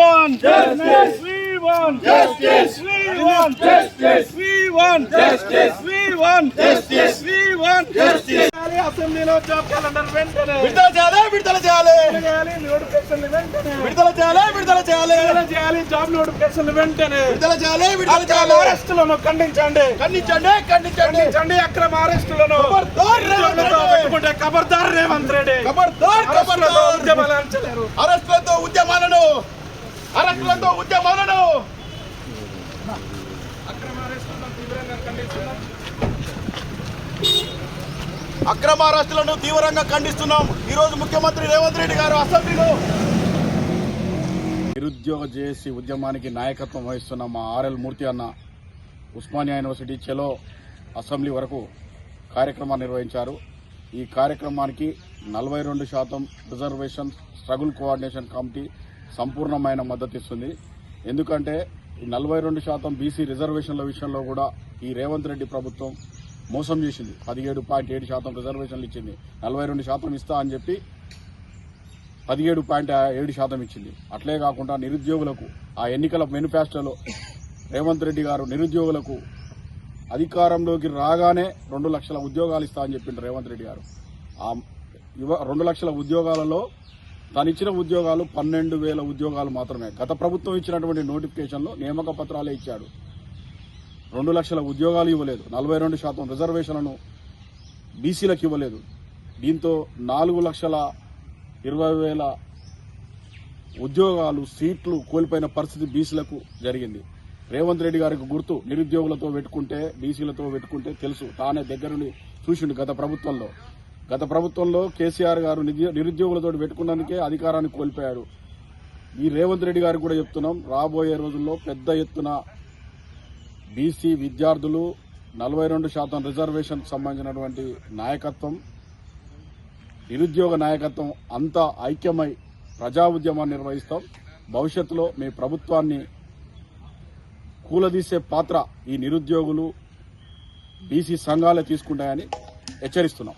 want justice. We want justice. We want justice. We want justice. We want justice. We want justice. అసెంబ్లీలో job calendar వెంటనే విడుదల చేయాలి. Notification వెంటనే విడుదల చేయాలి. జాబ్ నోటిఫికేషన్ వెంటనే విడుదల చేయాలి. అరెస్టులను ఖండించండి. అక్రమ అరెస్టులను పెట్టుకుంటే ఖబర్దార్ రేవంత్ రెడ్డి. ఉద్యమాలు అంచలేరు. అరెస్టులతో ఉద్యమాలను అక్రమ అరెస్టులను తీవ్రంగా ఖండిస్తున్నాం. ఈరోజు ముఖ్యమంత్రి రేవంత్ రెడ్డి గారు అసెంబ్లీలో నిరుద్యోగ జేఏసీ ఉద్యమానికి నాయకత్వం వహిస్తున్న మా ఆర్ఎల్ మూర్తి అన్న ఉస్మానియా యూనివర్సిటీ చెలో అసెంబ్లీ వరకు కార్యక్రమాన్ని నిర్వహించారు. ఈ కార్యక్రమానికి 42% రిజర్వేషన్ స్ట్రగుల్ కోఆర్డినేషన్ కమిటీ సంపూర్ణమైన మద్దతు ఇస్తుంది. ఎందుకంటే ఈ 42% బీసీ రిజర్వేషన్ల విషయంలో కూడా ఈ రేవంత్ రెడ్డి ప్రభుత్వం మోసం చేసింది. 17.7% రిజర్వేషన్లు ఇచ్చింది. 42% ఇస్తా అని చెప్పి 17.7% ఇచ్చింది. అట్లే కాకుండా నిరుద్యోగులకు ఆ ఎన్నికల మేనిఫెస్టోలో రేవంత్ రెడ్డి గారు నిరుద్యోగులకు అధికారంలోకి రాగానే 2 లక్షల ఉద్యోగాలు ఇస్తా అని చెప్పిండు రేవంత్ రెడ్డి గారు. ఆ 2 లక్షల ఉద్యోగాలలో తనిచ్చిన ఉద్యోగాలు 12,000 ఉద్యోగాలు మాత్రమే. గత ప్రభుత్వం ఇచ్చినటువంటి నోటిఫికేషన్లో నియామక పత్రాలే ఇచ్చాడు. 2 లక్షల ఉద్యోగాలు ఇవ్వలేదు. 42% రిజర్వేషన్లను బీసీలకు ఇవ్వలేదు. దీంతో 4,20,000 ఉద్యోగాలు సీట్లు కోల్పోయిన పరిస్థితి బీసీలకు జరిగింది. రేవంత్ రెడ్డి గారికి గుర్తు నిరుద్యోగులతో పెట్టుకుంటే బీసీలతో పెట్టుకుంటే తెలుసు. తానే దగ్గరుండి చూసిండు. గత ప్రభుత్వంలో కేసీఆర్ గారు నిరుద్యోగులతో పెట్టుకున్నందుకే అధికారాన్ని కోల్పోయాడు. ఈ రేవంత్ రెడ్డి గారికి కూడా చెప్తున్నాం, రాబోయే రోజుల్లో పెద్ద ఎత్తున బీసీ విద్యార్థులు 42% రిజర్వేషన్ సంబంధించినటువంటి నాయకత్వం, నిరుద్యోగ నాయకత్వం అంతా ఐక్యమై ప్రజా ఉద్యమాన్ని నిర్వహిస్తాం. భవిష్యత్తులో మీ ప్రభుత్వాన్ని కూలదీసే పాత్ర ఈ నిరుద్యోగులు బీసీ సంఘాలే తీసుకుంటాయని హెచ్చరిస్తున్నాం.